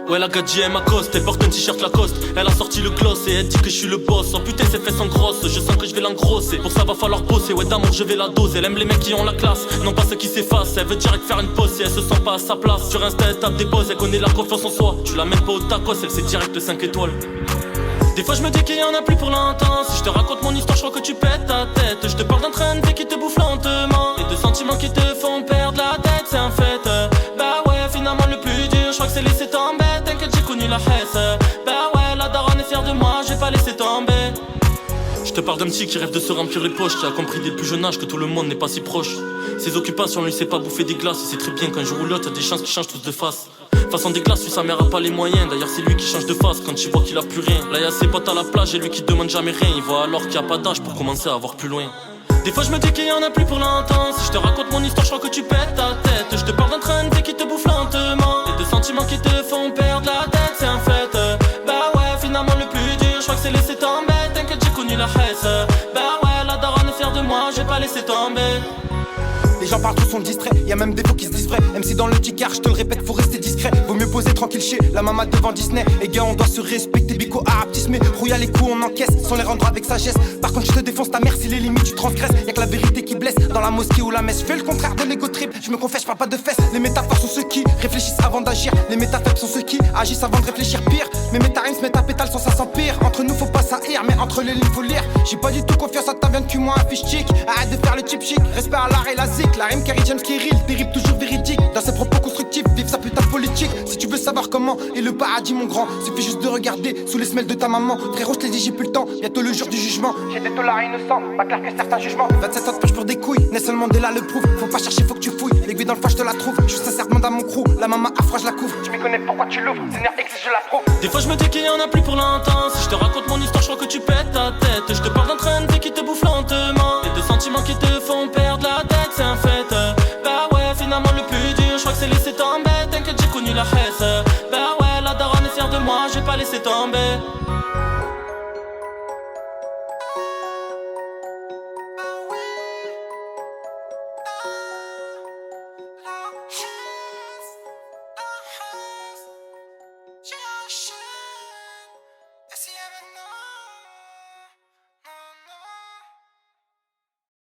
Ouais, la gadji elle m'accoste, elle porte un t-shirt Lacoste. Elle a sorti le gloss et elle dit que je suis le boss. Oh putain, ses fesses sont grosses, je sens que je vais l'engrosser. Pour ça va falloir bosser, ouais d'amour je vais la doser. Elle aime les mecs qui ont la classe, non pas ceux qui s'effacent. Elle veut direct faire une pause si elle se sent pas à sa place. Sur Insta elle tape des poses, elle connaît la confiance en soi. Tu la mets pas au tacos, elle sait direct 5 étoiles. Des fois je me dis qu'il y en a plus pour longtemps. Si je te raconte mon histoire, je crois que tu pètes ta tête. Je te parle d'un train de vie qui te bouffe lentement et de sentiments qui te font perdre la tête, c'est un fait. Bah ouais, finalement le plus dur, je crois que c'est laisser tomber. T'inquiète, j'ai connu la hesse. Bah ouais, la daronne est fière de moi, j'ai pas laissé tomber. Je te parle d'un petit qui rêve de se remplir les poches, qui a compris dès le plus jeune âge que tout le monde n'est pas si proche. Ses occupations lui c'est pas bouffer des glaces. Il sait très bien qu'un jour ou l'autre y'a des chances qu'ils changent tous de face. Façon des glaces, lui sa mère a pas les moyens. D'ailleurs c'est lui qui change de face quand il voit qu'il a plus rien. Là y'a ses potes à la plage et lui qui demande jamais rien. Il voit alors qu'il y a pas d'âge pour commencer à voir plus loin. Des fois je me dis qu'il y en a plus pour longtemps. Si je te raconte mon histoire, je crois que tu pètes ta tête. Je te parle d'un train de vie qui te bouffe lentement et de sentiments qui te font perdre la tête, c'est un fait. Bah ouais, finalement le plus dur, je crois que c'est laisser tomber. T'inquiète, j'ai connu la hesse. Bah ouais, la daronne est fière de moi, j'ai pas laissé tomber. Les gens partout sont distraits, y'a même des faux qui se disent vrais. MC dans le ticard, je te le répète, faut rester discret. Vaut mieux poser tranquille chez la maman devant Disney. Et gars, on doit se respecter, bico arabisme. Rouille à les coups, on encaisse, sans les rendre avec sagesse. Par contre, je te défonce ta mère si les limites tu transgresses. Y'a que la vérité qui blesse, dans la mosquée ou la messe. Je fais le contraire de l'ego trip, je me confesse, je parle pas de fesses. Les métaphores sont ceux qui réfléchissent avant d'agir. Les métafaibles sont ceux qui agissent avant de réfléchir pire. Mes méta-rimes se mettent à pétale sans ça s'empire. Entre nous, faut pas s'haïr, mais entre les lignes, faut lire. J'ai pas du tout confiance à ta viande, cul moi un fiche chic. Arrête de faire le cheap chic, respect à l'art et la zik. La rime Kerry James Kirill, terrible, toujours véridique. Dans ses propos constructifs, vive sa putain de politique. Si tu veux savoir comment est le paradis, mon grand, suffit juste de regarder sous les semelles de ta maman. Frérot, je te l'ai dit, j'ai plus le temps, bientôt le jour du jugement. J'ai des dollars innocents, pas clair que certains jugements. 27 ans de poche pour des couilles, Nelson Mandela le prouve. Faut pas chercher, faut que tu fouilles. L'aiguille dans le foie, je te la trouve. Je suis sincère, demande à mon crew. La maman afro, je la couvre. Tu m'y connais, pourquoi tu l'ouvres? Seigneur X, je la prouve. Des fois je me dis qu'il y en a plus pour longtemps. Si je te raconte mon histoire, je crois que tu pètes ta tête. Je te parle d'un train de vie qui te bouffe lentement et de sentiments qui te font perdre la tête, c'est un fait. Bah ouais, finalement le plus dur, je crois que c'est laisser tomber. T'inquiète, j'ai connu la hesse. Bah ouais, la daronne est fière de moi, j'ai pas laissé tomber.